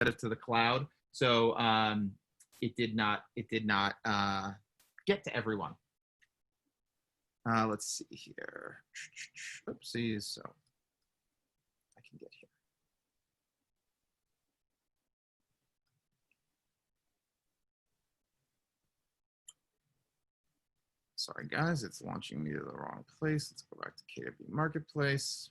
to the cloud. So it did not get to everyone. Let's see here. Oopsies. So I can get here. Sorry, guys, it's launching me to the wrong place. Let's go back to KW Marketplace.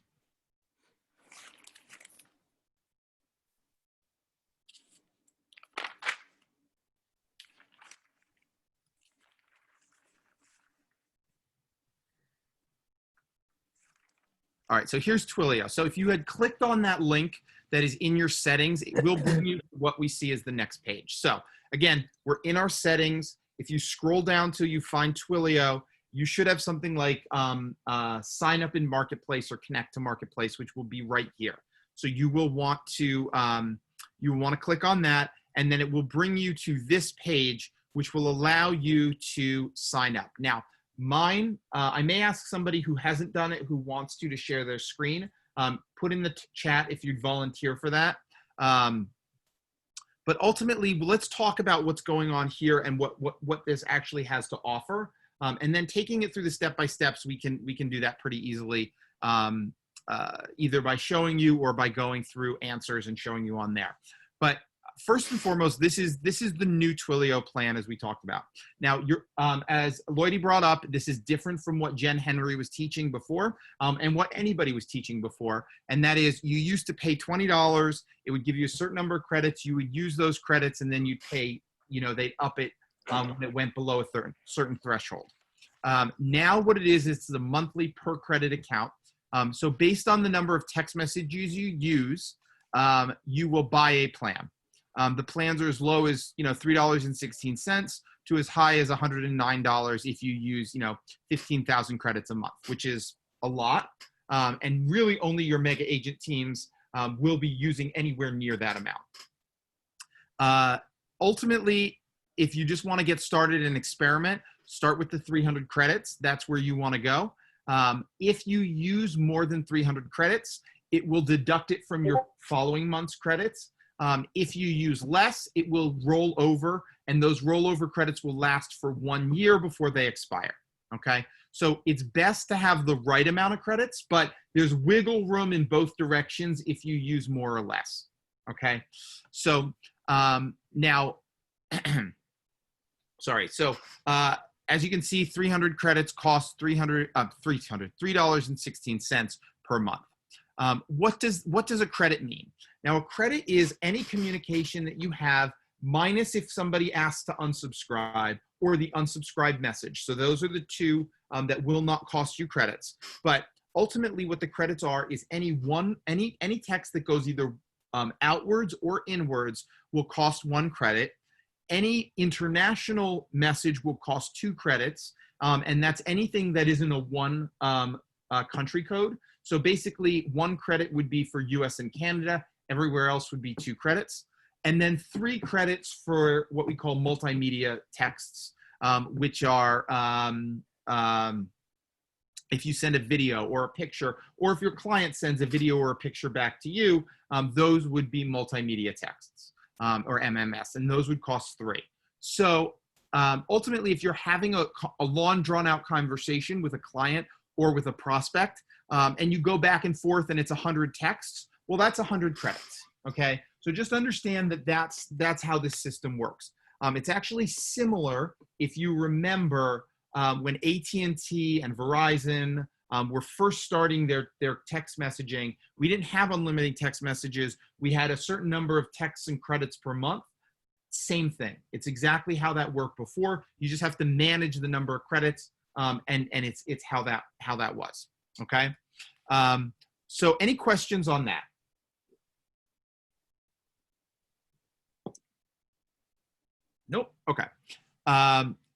All right, so here's Twilio. So if you had clicked on that link that is in your settings, it will bring you to what we see as the next page. So again, we're in our settings. If you scroll down till you find Twilio, you should have something like sign up in Marketplace or connect to Marketplace, which will be right here. So you will want to click on that, and then it will bring you to this page, which will allow you to sign up. Now, mine, I may ask somebody who hasn't done it, who wants to share their screen. Put in the chat if you'd volunteer for that. But ultimately, let's talk about what's going on here and what this actually has to offer. And then taking it through the step-by-steps, we can do that pretty easily, either by showing you or by going through answers and showing you on there. But first and foremost, this is the new Twilio plan, as we talked about. Now, as Lloydie brought up, this is different from what Jen Henry was teaching before, and what anybody was teaching before. And that is, you used to pay $20. It would give you a certain number of credits. You would use those credits, and then you'd pay. They'd up it when it went below a certain threshold. Now, what it is, it's the monthly per credit account. So based on the number of text messages you use, you will buy a plan. The plans are as low as $3.16 to as high as $109 if you use 15,000 credits a month, which is a lot. And really only your mega agent teams will be using anywhere near that amount. Ultimately, if you just want to get started and experiment, start with the 300 credits. That's where you want to go. If you use more than 300 credits, it will deduct it from your following month's credits. If you use less, it will roll over, and those rollover credits will last for 1 year before they expire, okay? So it's best to have the right amount of credits, but there's wiggle room in both directions if you use more or less, okay? So now, sorry, so as you can see, 300 credits cost $3.16 per month. What does a credit mean? Now, a credit is any communication that you have minus if somebody asks to unsubscribe or the unsubscribe message. So those are the two that will not cost you credits. But ultimately what the credits are is any text that goes either outwards or inwards will cost 1 credit. Any international message will cost 2 credits. And that's anything that isn't a one country code. So basically 1 credit would be for US and Canada. Everywhere else would be 2 credits. And then 3 credits for what we call multimedia texts, which are if you send a video or a picture, or if your client sends a video or a picture back to you, those would be multimedia texts or MMS, and those would cost 3. So ultimately, if you're having a long drawn out conversation with a client or with a prospect, and you go back and forth and it's 100 texts, well, that's 100 credits, okay? So just understand that that's how this system works. It's actually similar, if you remember, when AT&T and Verizon were first starting their text messaging. We didn't have unlimited text messages. We had a certain number of texts and credits per month. Same thing. It's exactly how that worked before. You just have to manage the number of credits, and it's how that was, okay? So any questions on that? Nope. Okay.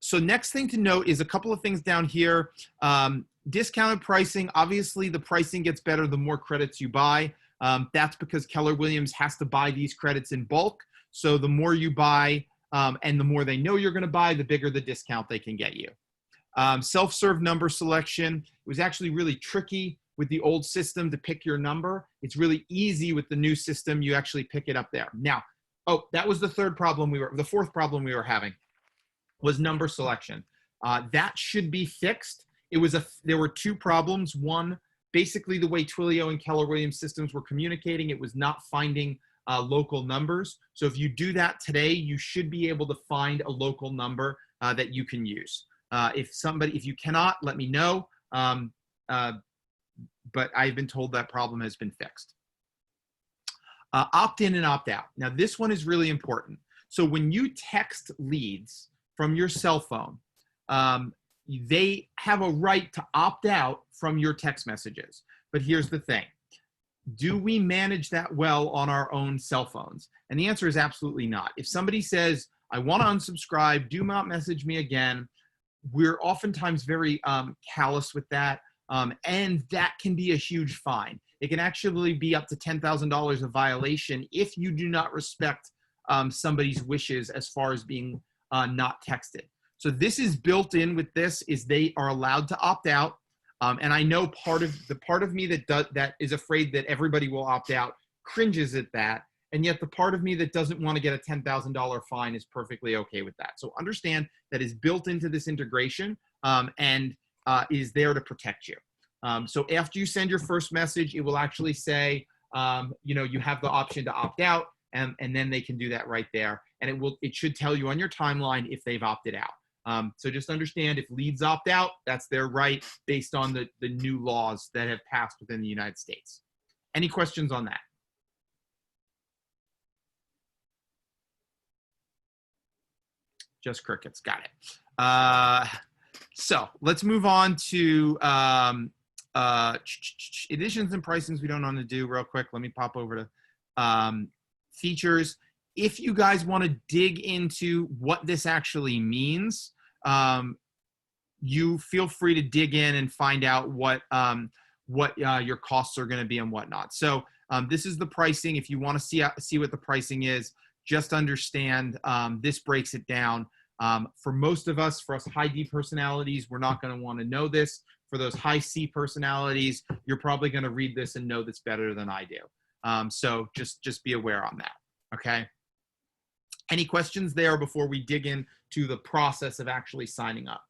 So next thing to note is a couple of things down here. Discounted pricing. Obviously, the pricing gets better the more credits you buy. That's because Keller Williams has to buy these credits in bulk. So the more you buy and the more they know you're going to buy, the bigger the discount they can get you. Self-serve number selection. It was actually really tricky with the old system to pick your number. It's really easy with the new system. You actually pick it up there. Now, Oh, that was the fourth problem we were having was number selection. That should be fixed. There were two problems. One, basically the way Twilio and Keller Williams systems were communicating, it was not finding local numbers. So if you do that today, you should be able to find a local number that you can use. If you cannot, let me know. But I've been told that problem has been fixed. Opt-in and opt-out. Now, this one is really important. So when you text leads from your cell phone, they have a right to opt out from your text messages. But here's the thing. Do we manage that well on our own cell phones? And the answer is absolutely not. If somebody says, I want to unsubscribe, do not message me again, we're oftentimes very callous with that. And that can be a huge fine. It can actually be up to $10,000 of violation if you do not respect somebody's wishes as far as being not texted. So this is built in with this is they are allowed to opt out. And I know part of me that is afraid that everybody will opt out cringes at that. And yet the part of me that doesn't want to get a $10,000 fine is perfectly okay with that. So understand that is built into this integration and is there to protect you. So after you send your first message, it will actually say, you have the option to opt out, and then they can do that right there. And it should tell you on your timeline if they've opted out. So just understand if leads opt out, that's their right based on the new laws that have passed within the United States. Any questions on that? Just crickets, got it. So let's move on to editions and pricings we don't want to do real quick. Let me pop over to features. If you guys want to dig into what this actually means, you feel free to dig in and find out what your costs are going to be and whatnot. So this is the pricing. If you want to see what the pricing is, just understand this breaks it down. For most of us, for us high D personalities, we're not going to want to know this. For those high C personalities, you're probably going to read this and know this better than I do. So just be aware on that. Okay. Any questions there before we dig into the process of actually signing up?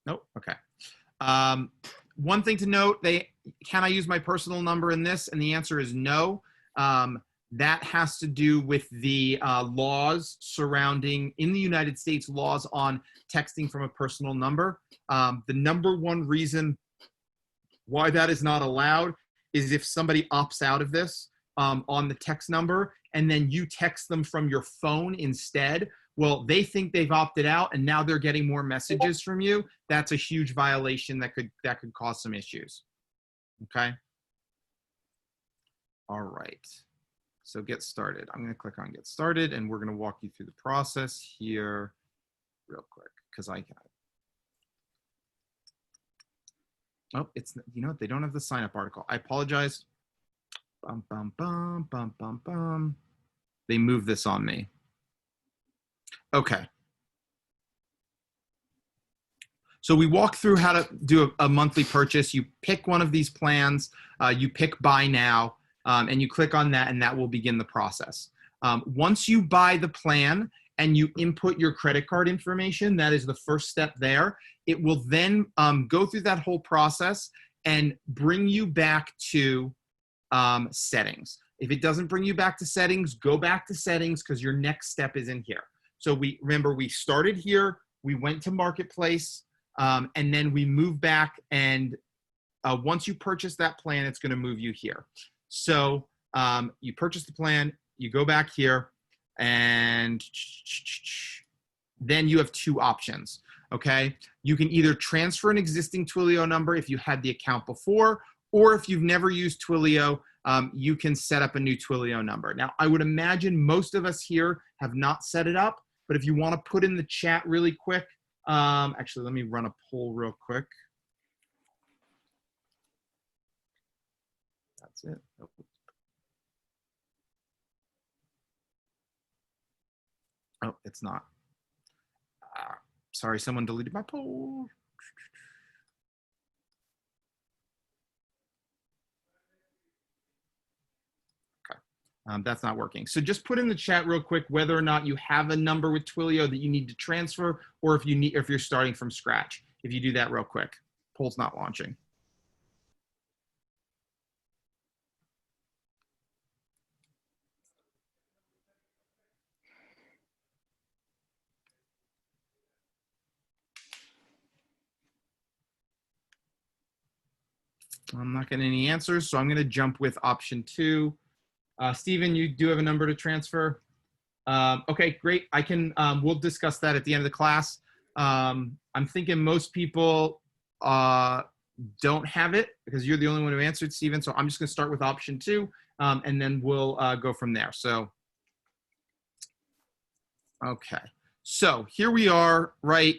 Nope. Okay. One thing to note, can I use my personal number in this? And the answer is no. That has to do with the laws surrounding, in the United States, laws on texting from a personal number. The number one reason why that is not allowed is if somebody opts out of this on the text number and then you text them from your phone instead. Well, they think they've opted out and now they're getting more messages from you. That's a huge violation that could cause some issues. Okay. All right. So get started. I'm going to click on get started and we're going to walk you through the process here real quick because I got it. Oh, they don't have the sign up article. I apologize. Bum, bum, bum, bum, bum, bum. They moved this on me. Okay. So we walk through how to do a monthly purchase. You pick one of these plans, you pick buy now, and you click on that and that will begin the process. Once you buy the plan and you input your credit card information, that is the first step there. It will then go through that whole process and bring you back to settings. If it doesn't bring you back to settings, go back to settings because your next step is in here. So remember we started here, we went to marketplace, and then we move back and once you purchase that plan, it's going to move you here. So you purchase the plan, you go back here, and then you have two options, okay? You can either transfer an existing Twilio number if you had the account before, or if you've never used Twilio, you can set up a new Twilio number. Now, I would imagine most of us here have not set it up, but if you want to put in the chat really quick, actually, let me run a poll real quick. That's it. Oh, it's not. Sorry, someone deleted my poll. That's not working. So just put in the chat real quick whether or not you have a number with Twilio that you need to transfer, or if you're starting from scratch. If you do that real quick, poll's not launching. I'm not getting any answers, so I'm going to jump with option 2. Stephen, you do have a number to transfer? Okay, great. I can. We'll discuss that at the end of the class. I'm thinking most people don't have it because you're the only one who answered, Stephen. So I'm just going to start with option 2, and then we'll go from there. So, okay. So here we are, right?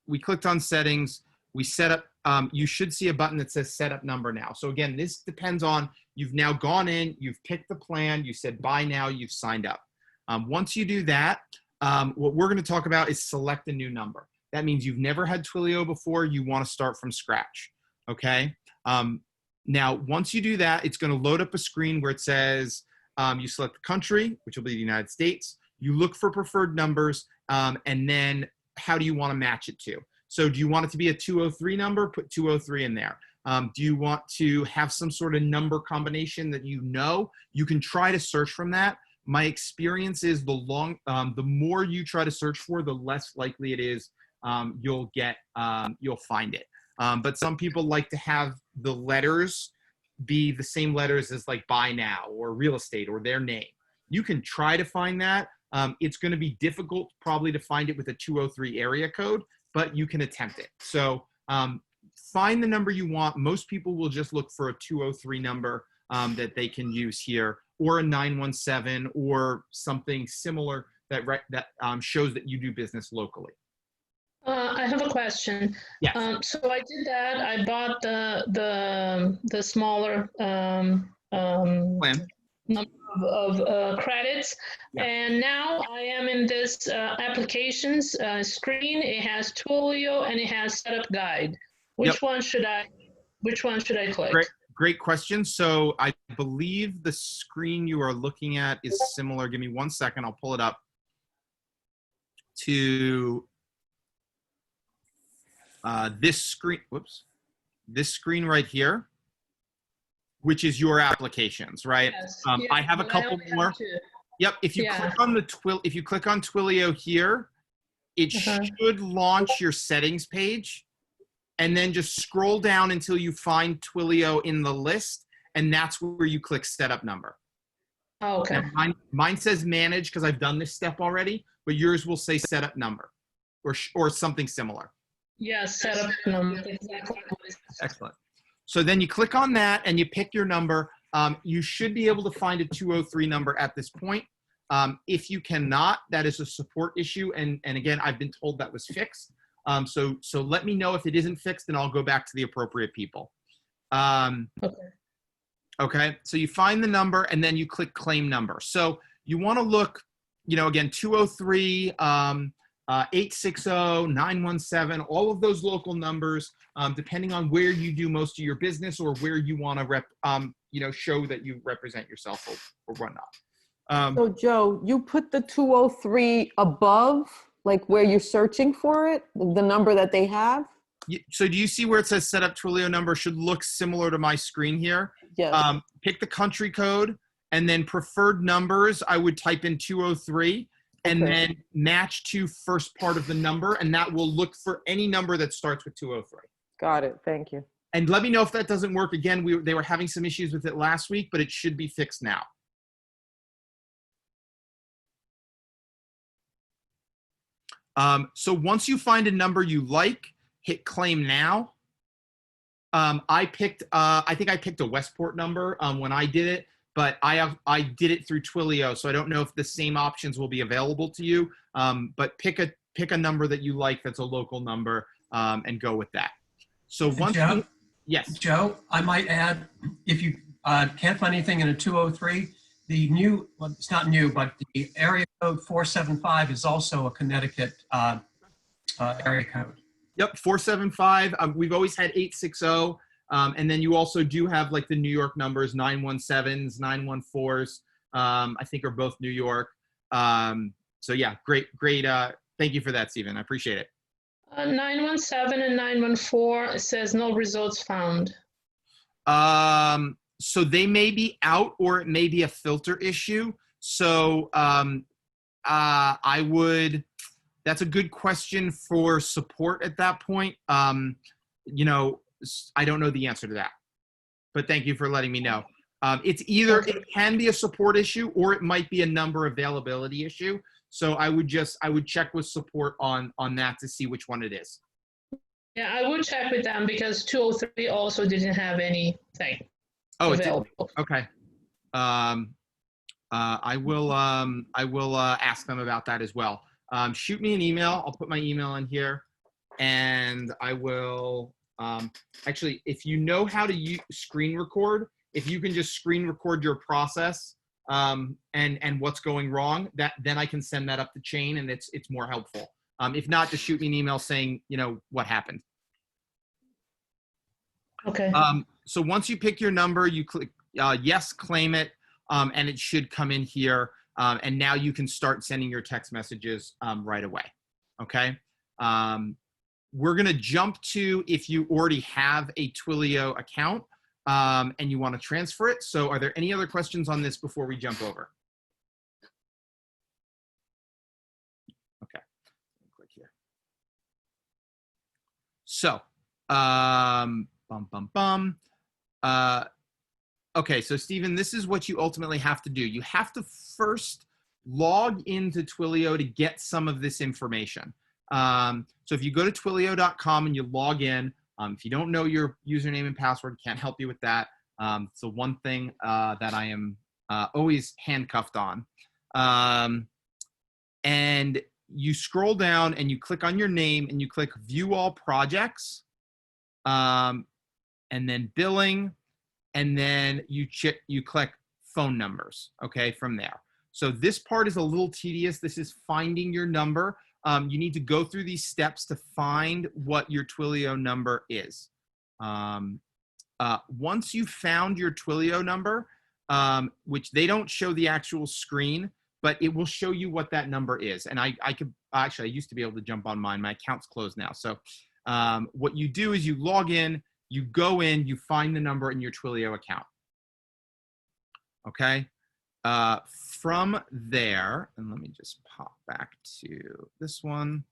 We clicked on settings. We set up. You should see a button that says set up number now. So again, this depends on, you've now gone in, you've picked the plan, you said buy now, you've signed up. Once you do that, what we're going to talk about is select a new number. That means you've never had Twilio before, you want to start from scratch, okay? Now, once you do that, it's going to load up a screen where it says, you select the country, which will be the United States, you look for preferred numbers, and then how do you want to match it to? So do you want it to be a 203 number? Put 203 in there. Do you want to have some sort of number combination that you know? You can try to search from that. My experience is the more you try to search for, the less likely it is you'll find it. But some people like to have the letters be the same letters as like buy now or real estate or their name. You can try to find that. It's going to be difficult probably to find it with a 203 area code, but you can attempt it. So find the number you want. Most people will just look for a 203 number that they can use here, or a 917 or something similar that shows that you do business locally. I have a question. Yes. So I did that. I bought the smaller Plan. number of credits, Yeah. and now I am in this applications screen. It has Twilio and it has setup guide. Which one should I click? Great question. So I believe the screen you are looking at is similar. Give me 1 second. I'll pull it up to this screen. Whoops. This screen right here, which is your applications, right? Yes. I have a couple more. Yep. If you click on if you click on Twilio here, it should launch your settings page, and then just scroll down until you find Twilio in the list, and that's where you click setup number. Oh, okay. Now, mine says manage because I've done this step already, but yours will say setup number or something similar. Yes, setup number. Exactly. Excellent. So then you click on that and you pick your number. You should be able to find a 203 number at this point. If you cannot, that is a support issue. And again, I've been told that was fixed. So let me know if it isn't fixed, and I'll go back to the appropriate people. Okay, so you find the number and then you click claim number. So you want to look, again, 203, 860, 917, all of those local numbers, depending on where you do most of your business or where you want to show that you represent yourself or whatnot. So Joe, you put the 203 above, like where you're searching for it, the number that they have? So do you see where it says set up Twilio number? Should look similar to my screen here. Yes. Pick the country code, and then preferred numbers, I would type in 203. And then match to first part of the number, and that will look for any number that starts with 203. Got it. Thank you. And let me know if that doesn't work. Again, they were having some issues with it last week, but it should be fixed now. So once you find a number you like, hit claim now. I think I picked a Westport number when I did it, but I did it through Twilio, so I don't know if the same options will be available to you. But pick a number that you like that's a local number, and go with that. So once Joe, yes, Joe, I might add, if you can't find anything in a 203, well, it's not new, but the area code 475 is also a Connecticut area code. Yep, 475. We've always had 860. And then you also do have like the New York numbers, 917s, 914s. I think are both New York. So yeah, great. Thank you for that, Stephen. I appreciate it. 917 and 914 says no results found. So they may be out, or it may be a filter issue. So that's a good question for support at that point. You know, I don't know the answer to that, but thank you for letting me know. It's either, it can be a support issue, or it might be a number availability issue. So I would check with support on that to see which one it is. Yeah, I would check with them because 203 also didn't have anything available. available. Okay. I will ask them about that as well. Shoot me an email. I'll put my email in here, and I will actually, if you know how to screen record, if you can just screen record your process and what's going wrong, then I can send that up the chain, and it's more helpful. If not, just shoot me an email saying, you know, what happened. Okay. So once you pick your number, you click yes, claim it, and it should come in here. And now you can start sending your text messages right away. Okay. We're going to jump to if you already have a Twilio account and you want to transfer it. So are there any other questions on this before we jump over? Okay. Click here. So, okay, so Stephen, this is what you ultimately have to do. You have to first log into Twilio to get some of this information. So if you go to twilio.com and you log in, if you don't know your username and password, can't help you with that. It's the one thing that I am always handcuffed on. And you scroll down and you click on your name and you click View All Projects, and then Billing, and then you click Phone Numbers, okay, from there. So this part is a little tedious. This is finding your number. You need to go through these steps to find what your Twilio number is. Once you've found your Twilio number, which they don't show the actual screen, but it will show you what that number is. And I used to be able to jump on mine. My account's closed now. So what you do is you log in, you go in, you find the number in your Twilio account. Okay. From there, and let me just pop back to this one.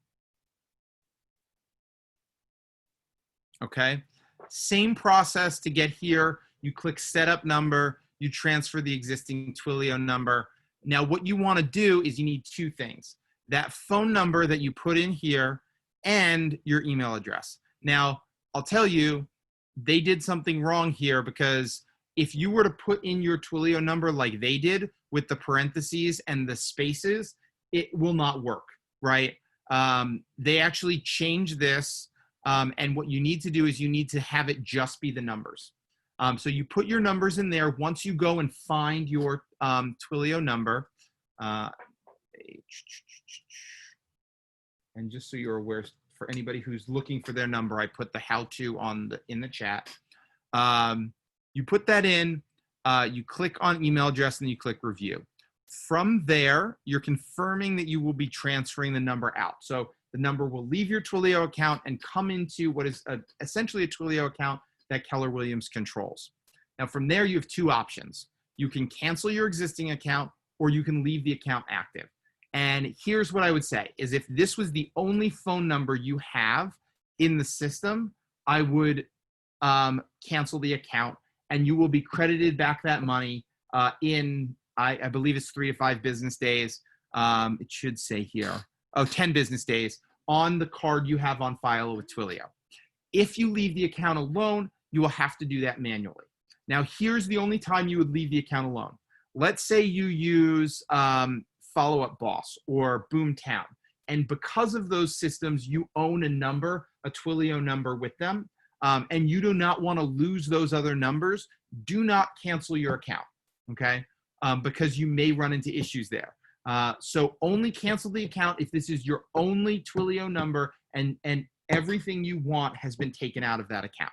Okay. Same process to get here. You click Setup Number, you transfer the existing Twilio number. Now, what you want to do is you need two things: that phone number that you put in here and your email address. Now, I'll tell you, they did something wrong here, because if you were to put in your Twilio number like they did with the parentheses and the spaces, it will not work, right? They actually changed this, and what you need to do is you need to have it just be the numbers. So you put your numbers in there. Once you go and find your Twilio number, and just so you're aware, for anybody who's looking for their number, I put the how-to in the chat. You put that in, you click on email address, and you click review. From there, you're confirming that you will be transferring the number out. So the number will leave your Twilio account and come into what is essentially a Twilio account that Keller Williams controls. Now, from there, you have two options. You can cancel your existing account, or you can leave the account active. And here's what I would say is, if this was the only phone number you have in the system, I would cancel the account, and you will be credited back that money in, I believe it's 3 to 5 business days. It should say here, 10 business days on the card you have on file with Twilio. If you leave the account alone, you will have to do that manually. Now, here's the only time you would leave the account alone. Let's say you use Follow Up Boss or Boomtown, and because of those systems, you own a number, a Twilio number with them, and you do not want to lose those other numbers. Do not cancel your account, okay? Because you may run into issues there. So only cancel the account if this is your only Twilio number and everything you want has been taken out of that account.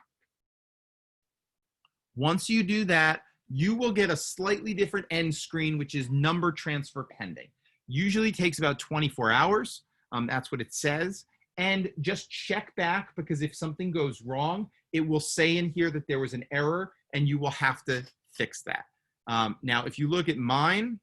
Once you do that, you will get a slightly different end screen, which is number transfer pending. Usually takes about 24 hours. That's what it says. And just check back, because if something goes wrong, it will say in here that there was an error and you will have to fix that. Now, if you look at mine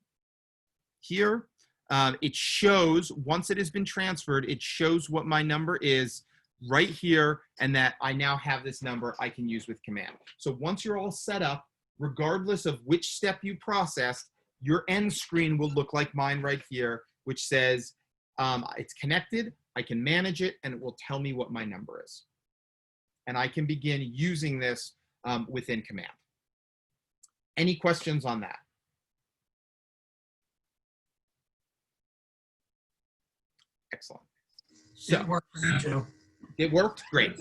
here, it shows, once it has been transferred, it shows what my number is right here, and that I now have this number I can use with command. So once you're all set up, regardless of which step you processed, your end screen will look like mine right here, which says it's connected, I can manage it, and it will tell me what my number is. And I can begin using this within command. Any questions on that? Excellent. So It worked for me too. it worked great.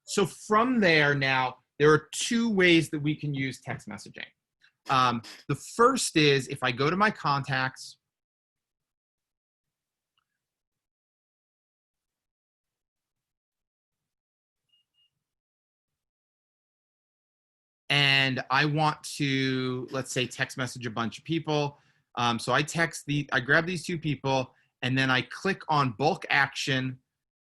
So from there now, there are two ways that we can use text messaging. The first is if I go to my contacts, and I want to, let's say, text message a bunch of people. So I grab these two people, and then I click on bulk action,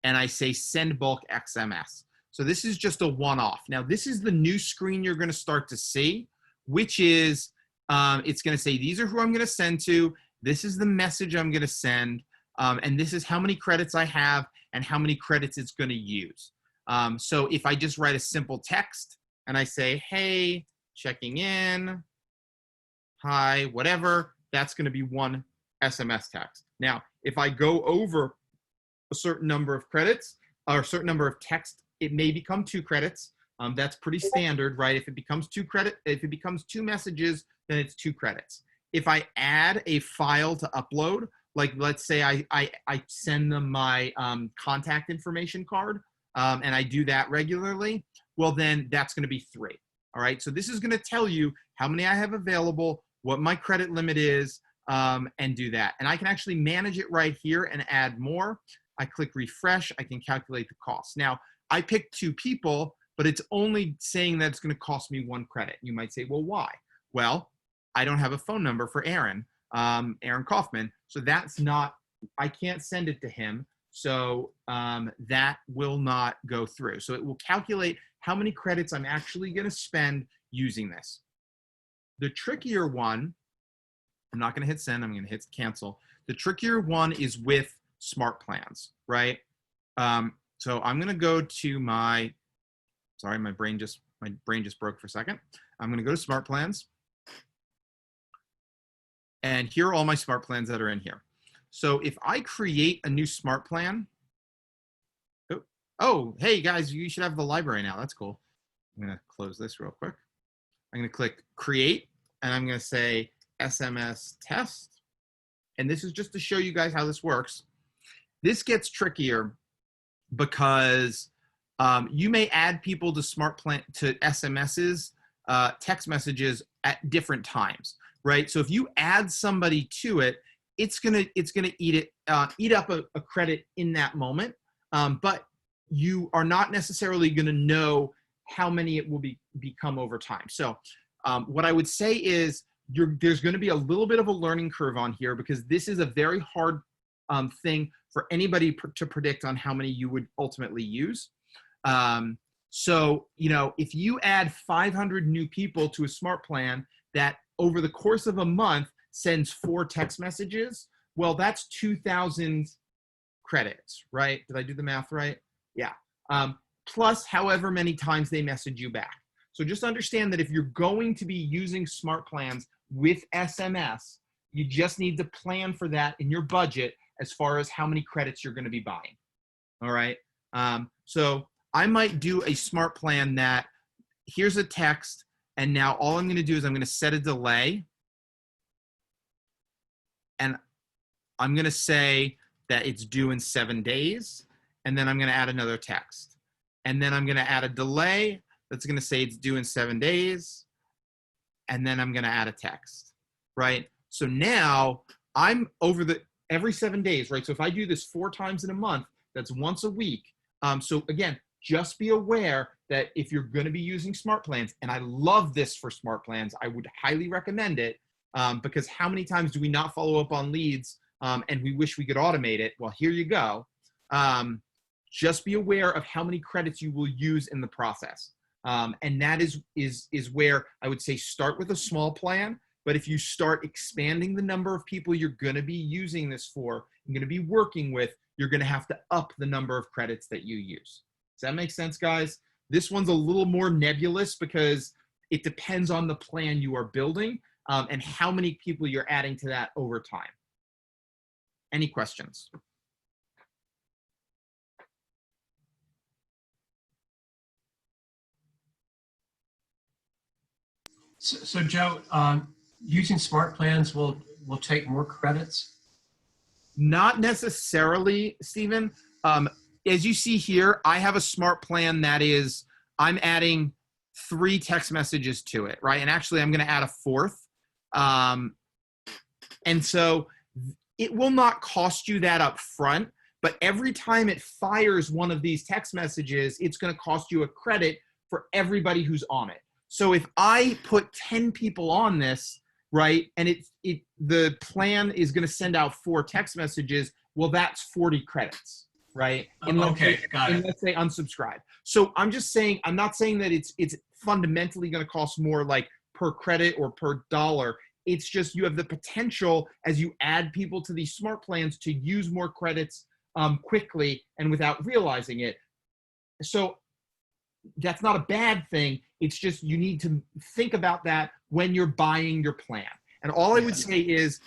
and I say send bulk SMS. So this is just a one-off. Now, this is the new screen you're going to start to see, which is, it's going to say, these are who I'm going to send to. This is the message I'm going to send. And this is how many credits I have and how many credits it's going to use. So if I just write a simple text and I say, hey, checking in, hi, whatever, that's going to be one SMS text. Now, if I go over a certain number of credits or a certain number of text, it may become 2 credits. That's pretty standard, right? If it becomes 2 messages, then it's 2 credits. If I add a file to upload, like let's say I send them my contact information card, and I do that regularly, well then that's going to be 3. All right, so this is going to tell you how many I have available, what my credit limit is, and do that. And I can actually manage it right here and add more. I click refresh, I can calculate the cost. Now, I picked 2 people, but it's only saying that it's going to cost me 1 credit. You might say, well, why? Well, I don't have a phone number for Aaron, Aaron Kaufman. So that's not, I can't send it to him. So that will not go through. So it will calculate how many credits I'm actually going to spend using this. The trickier one, I'm not going to hit send, I'm going to hit cancel. The trickier one is with smart plans, right? So I'm going to go to my, sorry, my brain just broke for a second. I'm going to go to smart plans. And here are all my smart plans that are in here. So if I create a new smart plan, oh, hey guys, you should have the library now. That's cool. I'm going to close this real quick. I'm going to click create, and I'm going to say SMS test. And this is just to show you guys how this works. This gets trickier because you may add people to smart plan to SMSs, text messages at different times, right? So if you add somebody to it, it's gonna eat up a credit in that moment, but you are not necessarily gonna know how many it will become over time. So what I would say is there's gonna be a little bit of a learning curve on here, because this is a very hard thing for anybody to predict on how many you would ultimately use. So, you know, if you add 500 new people to a smart plan that over the course of a month sends 4 text messages, well, that's 2,000 credits, right? Did I do the math right? Yeah. Plus however many times they message you back. So just understand that if you're going to be using smart plans with SMS, you just need to plan for that in your budget as far as how many credits you're going to be buying. All right. So I might do a smart plan that here's a text, and now all I'm going to do is I'm going to set a delay, and I'm going to say that it's due in 7 days, and then I'm going to add another text, and then I'm going to add a delay that's going to say it's due in 7 days, and then I'm going to add a text, right? So now I'm over every 7 days, right? So if I do this 4 times in a month, that's once a week. So again, just be aware that if you're going to be using smart plans, and I love this for smart plans, I would highly recommend it, because how many times do we not follow up on leads and we wish we could automate it? Well, here you go. Just be aware of how many credits you will use in the process. And that is where I would say start with a small plan. But if you start expanding the number of people you're going to be using this for, and going to be working with, you're going to have to up the number of credits that you use. Does that make sense, guys? This one's a little more nebulous because it depends on the plan you are building and how many people you're adding to that over time. Any questions? So Joe, using smart plans will take more credits? Not necessarily, Stephen. As you see here, I have a smart plan that is, I'm adding 3 text messages to it, right? And actually, I'm going to add a 4th. And so it will not cost you that up front, but every time it fires one of these text messages, it's going to cost you a credit for everybody who's on it. So if I put 10 people on this, right, and the plan is going to send out 4 text messages, well, that's 40 credits, right? And Okay, got it. let's say unsubscribe. So I'm just saying, I'm not saying that it's fundamentally going to cost more like per credit or per dollar. It's just you have the potential as you add people to these smart plans to use more credits quickly and without realizing it. So that's not a bad thing. It's just you need to think about that when you're buying your plan. And all I would say is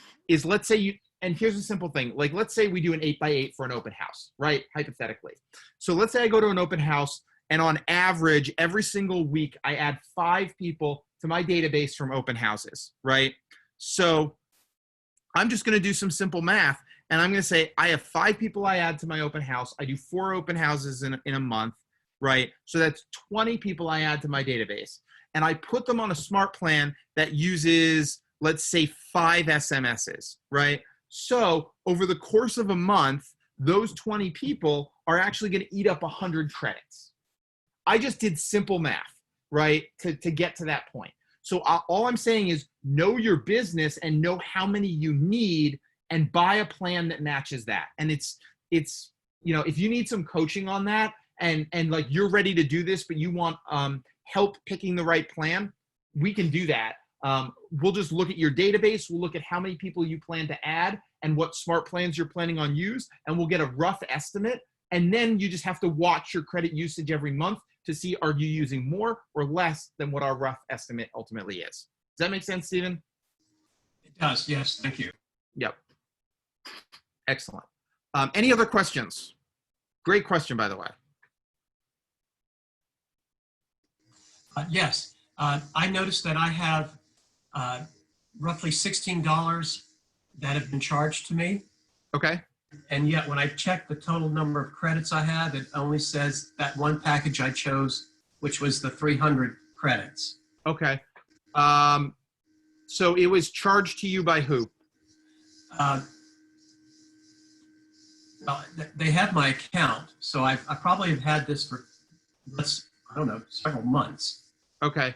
let's say you, and here's a simple thing. Like, let's say we do an 8x8 for an open house, right? Hypothetically. So let's say I go to an open house and on average, every single week, I add 5 people to my database from open houses, right? So I'm just going to do some simple math and I'm going to say I have 5 people I add to my open house. I do 4 open houses in a month, right? So that's 20 people I add to my database. And I put them on a smart plan that uses, let's say, 5 SMSs, right? So over the course of a month, those 20 people are actually going to eat up 100 credits. I just did simple math, right, to get to that point. So all I'm saying is know your business and know how many you need and buy a plan that matches that. And it's you know, if you need some coaching on that and like you're ready to do this, but you want help picking the right plan, we can do that. We'll just look at your database. We'll look at how many people you plan to add and what smart plans you're planning on use, and we'll get a rough estimate. And then you just have to watch your credit usage every month to see, are you using more or less than what our rough estimate ultimately is. Does that make sense, Stephen? It does, yes, thank you. Yep. Excellent. Any other questions? Great question, by the way. Yes, I noticed that I have roughly $16 that have been charged to me. Okay. And yet when I check the total number of credits I have, it only says that one package I chose, which was the 300 credits. Okay. So it was charged to you by who? Well, they have my account, so I probably have had this for, I don't know, several months. Okay.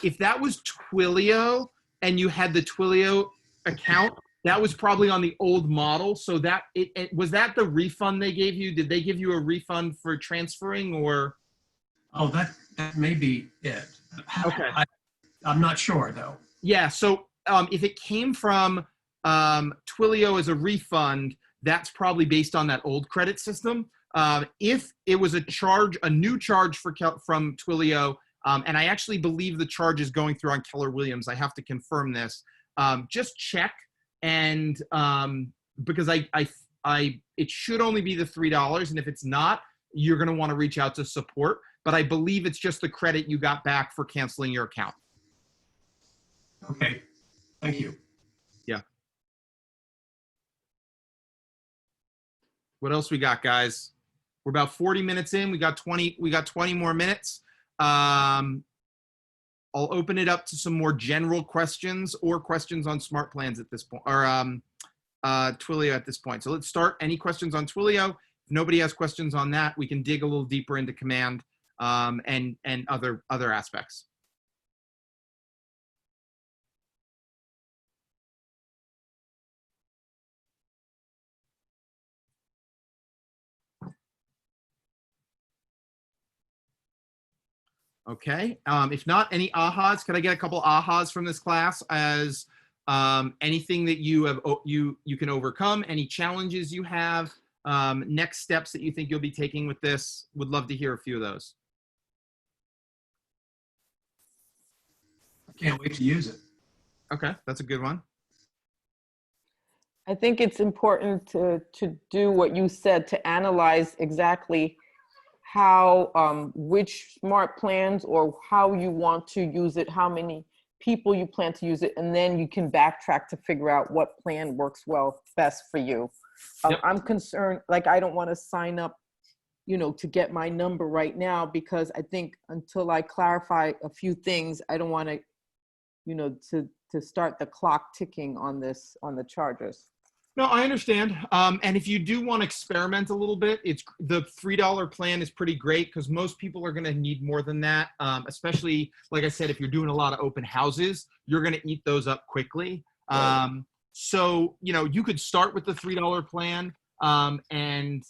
If that was Twilio and you had the Twilio account, that was probably on the old model. So that was that the refund they gave you? Did they give you a refund for transferring or? Oh, that may be it. Okay. I'm not sure though. Yeah. So if it came from Twilio as a refund, that's probably based on that old credit system. If it was a new charge from Twilio, and I actually believe the charge is going through on Keller Williams. I have to confirm this. Just check, and because it should only be the $3, and if it's not, you're going to want to reach out to support. But I believe it's just the credit you got back for canceling your account. Okay, thank you. Yeah. What else we got, guys? We're about 40 minutes in. We got 20 more minutes. I'll open it up to some more general questions or questions on smart plans at this point, or Twilio at this point. So let's start. Any questions on Twilio? If nobody has questions on that, we can dig a little deeper into command and other aspects. Okay. If not, any ahas? Could I get a couple ahas from this class as anything that you have you can overcome, any challenges you have, next steps that you think you'll be taking with this? Would love to hear a few of those. I can't wait to use it. Okay, that's a good one. I think it's important to do what you said, to analyze exactly how, which smart plans or how you want to use it, how many people you plan to use it, and then you can backtrack to figure out what plan works best for you. Yep. I'm concerned, like, I don't want to sign up, you know, to get my number right now, because I think until I clarify a few things, I don't want to, you know, to start the clock ticking on this, on the charges. No, I understand. And if you do want to experiment a little bit, it's the $3 plan is pretty great, because most people are going to need more than that. Especially, like I said, if you're doing a lot of open houses, you're going to eat those up quickly. Right. So, you know, you could start with the $3 plan and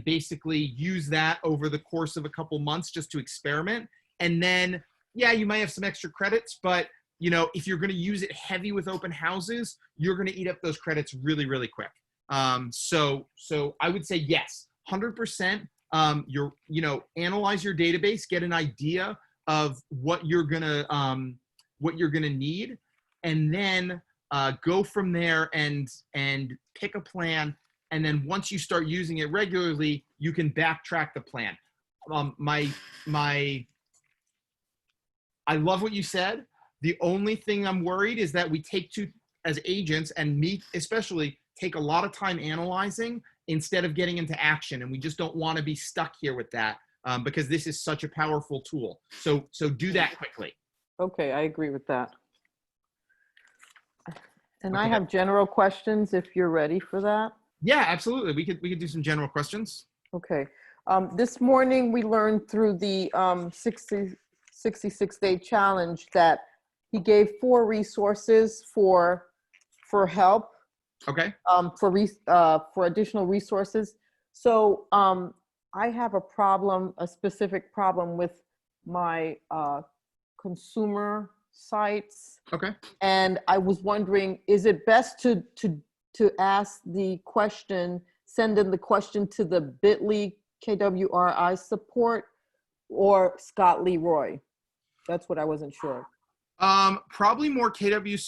basically use that over the course of a couple months just to experiment. And then, yeah, you might have some extra credits, but you know, if you're going to use it heavy with open houses, you're going to eat up those credits really, really quick. So I would say yes, 100%. You know, analyze your database, get an idea of what you're gonna need, and then go from there and pick a plan. And then once you start using it regularly, you can backtrack the plan. I love what you said. The only thing I'm worried is that we take as agents, and me especially, take a lot of time analyzing instead of getting into action. And we just don't want to be stuck here with that because this is such a powerful tool. So do that quickly. Okay, I agree with that. And I Okay. have general questions if you're ready for that. Yeah, absolutely. We could do some general questions. Okay. This morning we learned through the 66-day challenge that he gave 4 resources for help, Okay. for additional resources. So I have a specific problem with my consumer sites. Okay. And I was wondering, is it best to ask the question, send in the question to the bit.ly KWRI support or Scott Leroy? That's what I wasn't sure. Probably more KW.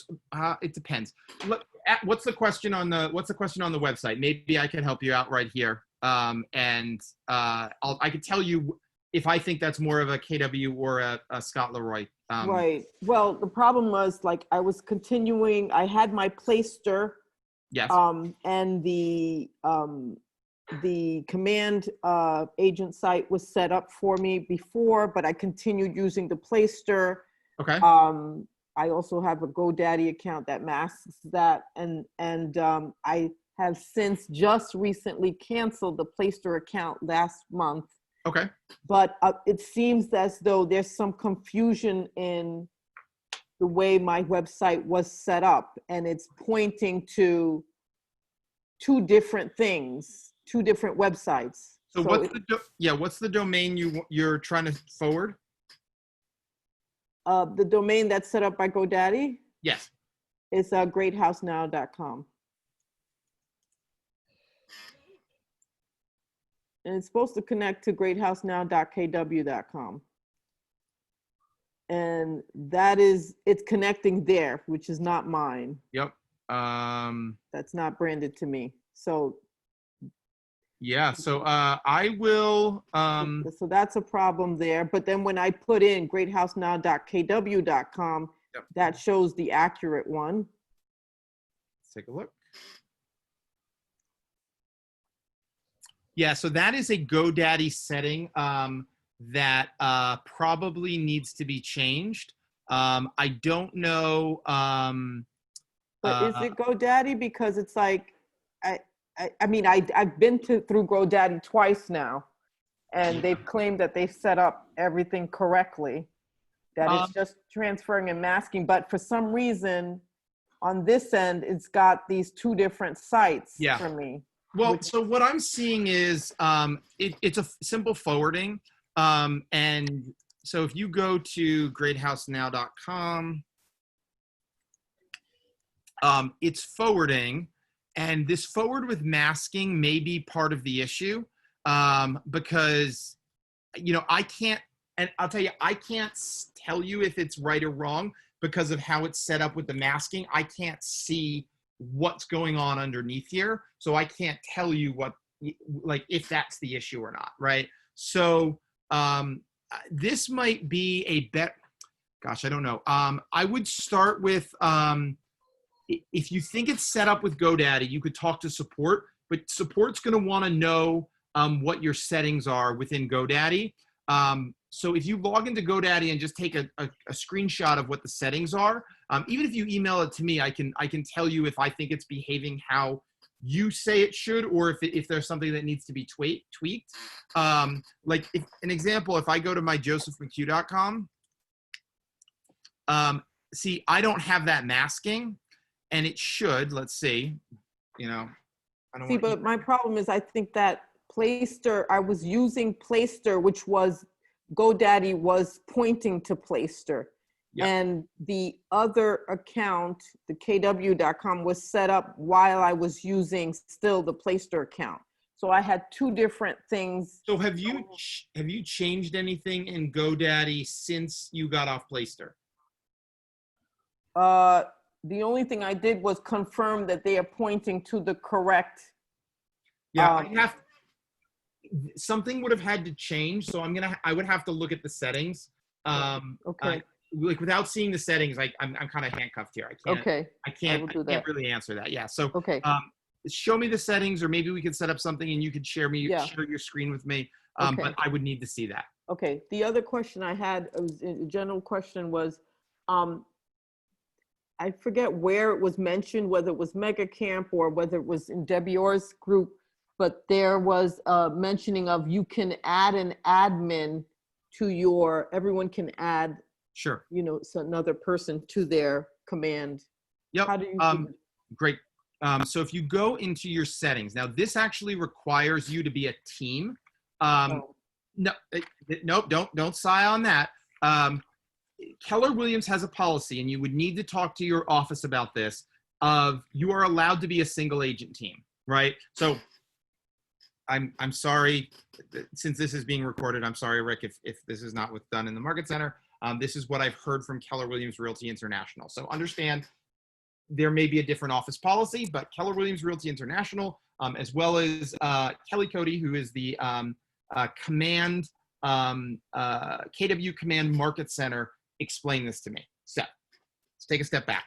It depends. What's the question on the website? Maybe I can help you out right here. I could tell you if I think that's more of a KW or a Scott Leroy. Right. Well, the problem was, like, I was continuing. I had my Playster. Yes. And the command agent site was set up for me before, but I continued using the Playster. Okay. I also have a GoDaddy account that masks that, and I have since just recently canceled the Playster account last month. Okay. But it seems as though there's some confusion in the way my website was set up, and it's pointing to 2 different things, 2 different websites. So what's the domain you're trying to forward? The domain that's set up by GoDaddy Yes. is greathousenow.com. And it's supposed to connect to greathousenow.kw.com. And it's connecting there, which is not mine. Yep. That's not branded to me. So yeah. So I will. so that's a problem there. But then when I put in greathousenow.kw.com, Yep. that shows the accurate one. Let's take a look. Yeah, so that is a GoDaddy setting that probably needs to be changed. I don't know. But is it GoDaddy? Because it's like, I mean, I've been through GoDaddy twice now, and they've claimed that they've set up everything correctly, that it's just transferring and masking. But for some reason, on this end, it's got these two different sites for me. Well, so what I'm seeing is it's a simple forwarding. And so if you go to greathousenow.com, it's forwarding. And this forward with masking may be part of the issue because, you know, I can't, and I'll tell you, I can't tell you if it's right or wrong because of how it's set up with the masking. I can't see what's going on underneath here. So I can't tell you what, like, if that's the issue or not, right? So this might be a bet. Gosh, I don't know. I would start with, if you think it's set up with GoDaddy, you could talk to support, but support's going to want to know what your settings are within GoDaddy. So if you log into GoDaddy and just take a screenshot of what the settings are, even if you email it to me, I can tell you if I think it's behaving how you say it should, or if there's something that needs to be tweaked. Like an example, if I go to my josephmccue.com, see, I don't have that masking. And it should, let's see, you know, I don't want but my problem is I think that Playster, I was using Playster, which was, GoDaddy was pointing to Playster. Yep. And the other account, the kw.com, was set up while I was using still the Playster account. So I had two different things. So have you changed anything in GoDaddy since you got off Playster? The only thing I did was confirm that they are pointing to the correct. Yeah, something would have had to change. So I would have to look at the settings. Okay. Like without seeing the settings, I'm kind of handcuffed here. I can't really answer that. Yeah. So okay. Show me the settings, or maybe we could set up something and you could share your screen with me. Okay. But I would need to see that. Okay. The other question I had, a general question was, I forget where it was mentioned, whether it was Mega Camp or whether it was in Debbie Orr's group, but there was a mentioning of you can add an admin to everyone can add, sure, you know, so another person to their command. Yep. How do you great. So if you go into your settings, now this actually requires you to be a team. No, don't sigh on that. Keller Williams has a policy, and you would need to talk to your office about this, of you are allowed to be a single agent team, right? So I'm sorry, since this is being recorded, I'm sorry, Rick, if this is not what's done in the Market Center. This is what I've heard from Keller Williams Realty International. So understand there may be a different office policy, but Keller Williams Realty International, as well as Kelly Cody, who is the KW Command Market Center, explain this to me. So let's take a step back.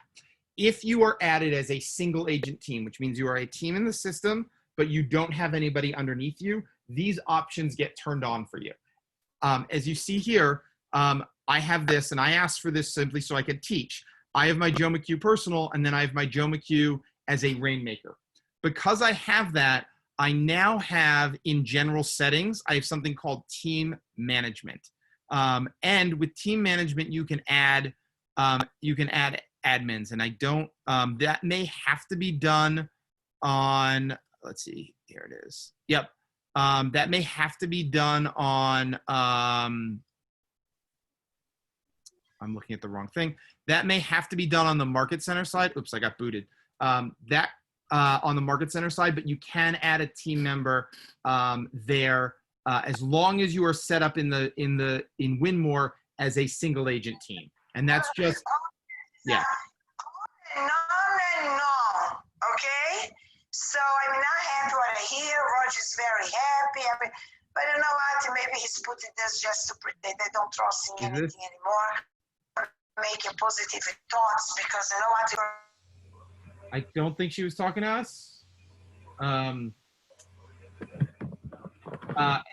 If you are added as a single agent team, which means you are a team in the system, but you don't have anybody underneath you, these options get turned on for you. As you see here, I have this, and I asked for this simply so I could teach. I have my Joe McCue personal, and then I have my Joe McCue as a Rainmaker. Because I have that, I now have, in general settings, I have something called team management. And with team management, you can add admins, and I don't, that may have to be done on, let's see, here it is. Yep. That may have to be done on, I'm looking at the wrong thing. That may have to be done on the Market Center side. Oops, I got booted. On the Market Center side, but you can add a team member there as long as you are set up in Winmore as a single agent team, and that's just yeah. No. Okay. So I'm not happy what I hear. Roger's very happy. But you know what? Maybe he's putting this just to pretend they don't trust in anything anymore. Make a positive thoughts, because you know what? I don't think she was talking to us.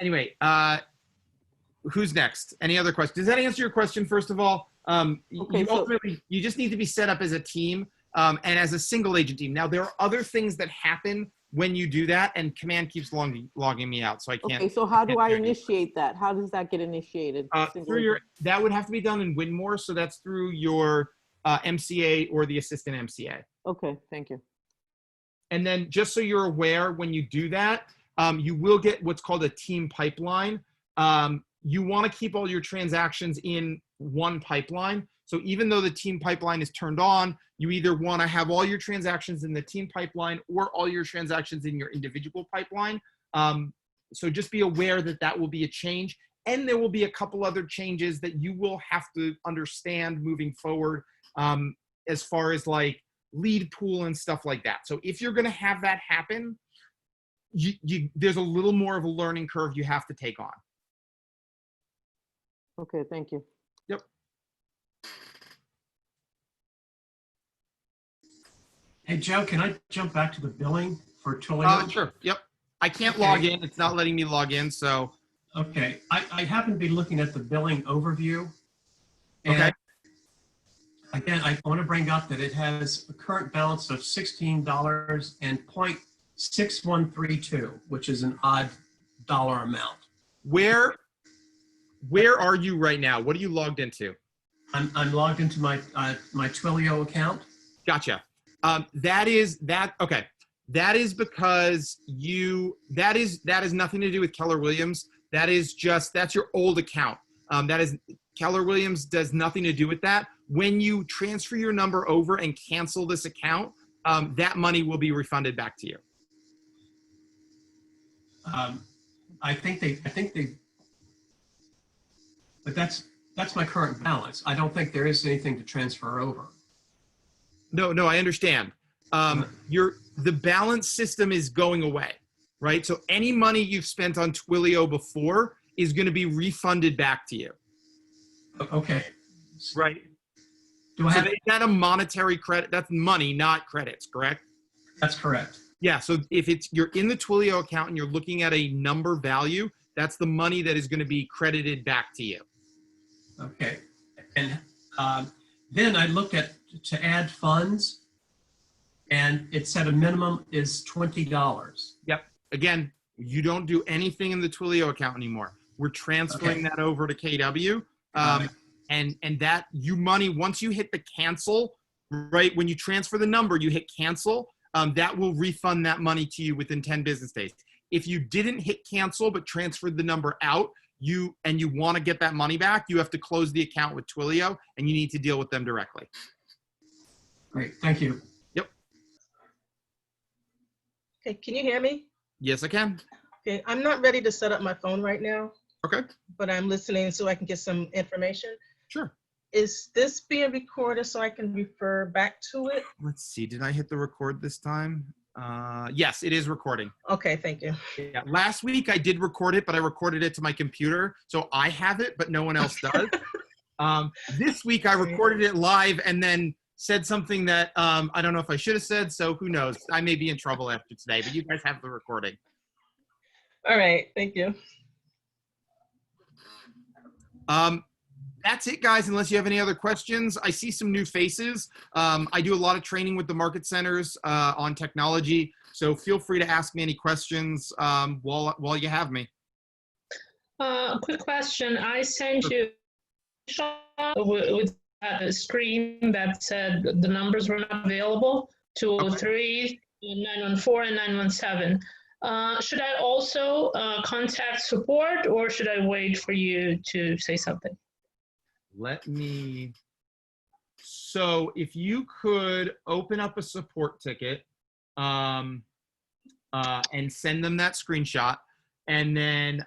Anyway, who's next? Any other questions? Does that answer your question, first of all? Okay, you just need to be set up as a team and as a single agent team. Now, there are other things that happen when you do that, and command keeps logging me out, so I can't. Okay, so how do I hear you. initiate that? How does that get initiated? That would have to be done in Winmore, so that's through your MCA or the assistant MCA. Okay, thank you. And then just so you're aware, when you do that, you will get what's called a team pipeline. You want to keep all your transactions in one pipeline. So even though the team pipeline is turned on, you either want to have all your transactions in the team pipeline or all your transactions in your individual pipeline. So just be aware that that will be a change. And there will be a couple other changes that you will have to understand moving forward, as far as like lead pool and stuff like that. So if you're going to have that happen, there's a little more of a learning curve you have to take on. Okay, thank you. Yep. Hey, Joe, can I jump back to the billing for Twilio? Sure. Yep. I can't log in. It's not letting me log in. So. Okay. I happen to be looking at the billing overview. And Okay. again, I want to bring up that it has a current balance of $16 and 0.6132, which is an odd dollar amount. Where are you right now? What are you logged into? I'm logged into my my Twilio account. Gotcha. That is because that is nothing to do with Keller Williams. That's your old account. Keller Williams does nothing to do with that. When you transfer your number over and cancel this account, that money will be refunded back to you. I think they, but that's my current balance. I don't think there is anything to transfer over. No, I understand. The balance system is going away, right? So any money you've spent on Twilio before is going to be refunded back to you. Okay. Right. Do I have? Is that a monetary credit? That's money, not credits, correct? That's correct. Yeah. So if you're in the Twilio account and you're looking at a number value, that's the money that is going to be credited back to you. Okay. And then I looked at to add funds, and it said a minimum is $20. Yep. Again, you don't do anything in the Twilio account anymore. We're transferring that over to KW. And that money, once you hit the cancel, right, when you transfer the number, you hit cancel, that will refund that money to you within 10 business days. If you didn't hit cancel but transferred the number out, you want to get that money back, you have to close the account with Twilio, and you need to deal with them directly. Great, thank you. Yep. Okay, can you hear me? Yes, I can. Okay, I'm not ready to set up my phone right now, Okay. but I'm listening so I can get some information. Sure. Is this being recorded so I can refer back to it? Let's see. Did I hit the record this time? Yes, it is recording. Okay, thank you. Yeah. Last week I did record it, but I recorded it to my computer, so I have it, but no one else does. This week I recorded it live and then said something that I don't know if I should have said, so who knows? I may be in trouble after today, but you guys have the recording. All right, thank you. That's it, guys, unless you have any other questions. I see some new faces. I do a lot of training with the market centers on technology, so feel free to ask me any questions while you have me. A quick question. I sent you with a screen that said the numbers were not available, 203, 914, and 917. Should I also contact support, or should I wait for you to say something? So if you could open up a support ticket and send them that screenshot, and then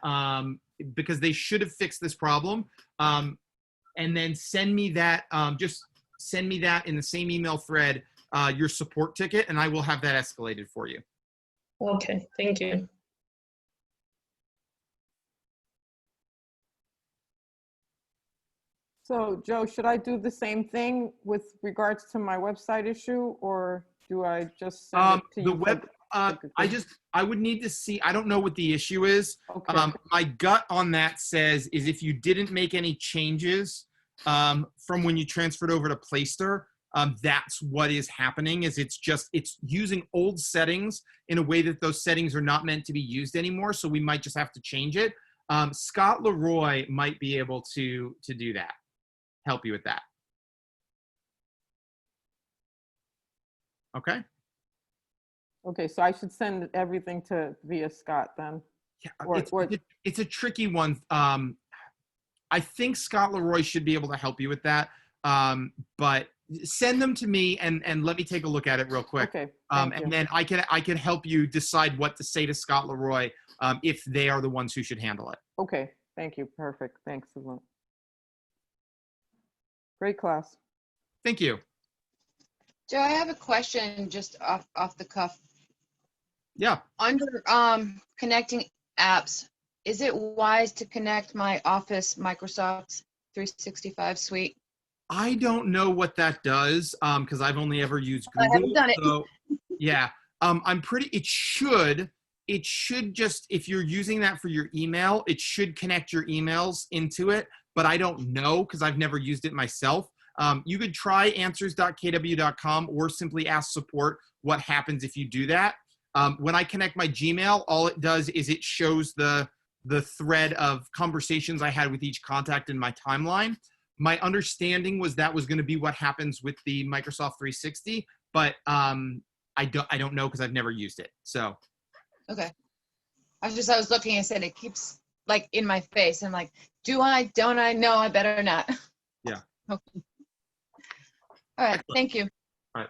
because they should have fixed this problem, and then send me that, just send me that in the same email thread, your support ticket, and I will have that escalated for you. Okay, thank you. So Joe, should I do the same thing with regards to my website issue, or do I just send it to you? I would need to see, I don't know what the issue is. Okay. My gut on that says is if you didn't make any changes from when you transferred over to Playster, that's what is happening. Is it's using old settings in a way that those settings are not meant to be used anymore. So we might just have to change it. Scott Leroy might be able to do that, help you with that. Okay. Okay, so I should send everything via Scott then. Yeah, it's a tricky one. I think Scott Leroy should be able to help you with that. But send them to me and let me take a look at it real quick. Okay. Thank you. And then I can help you decide what to say to Scott Leroy if they are the ones who should handle it. Okay. Thank you. Perfect. Thanks a lot. Great class. Thank you. Joe, I have a question just off the cuff. Yeah. Under connecting apps, is it wise to connect my Office Microsoft 365 suite? I don't know what that does because I've only ever used Google. I haven't done it. So, yeah. It should just, if you're using that for your email, it should connect your emails into it, but I don't know because I've never used it myself. You could try answers.kw.com or simply ask support what happens if you do that. When I connect my Gmail, all it does is it shows the thread of conversations I had with each contact in my timeline. My understanding was that was going to be what happens with the Microsoft 360, but I don't know because I've never used it. So. Okay. I was looking and said it keeps like in my face. I'm like, do I, don't I? No, I better not. Yeah. Okay. All right. Excellent. Thank you. All right.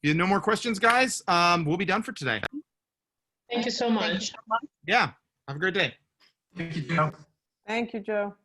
You have no more questions, guys? We'll be done for today. Thank you so Thank you much. so much. Yeah. Have a great day. Thank you, Joe. Thank you, Joe.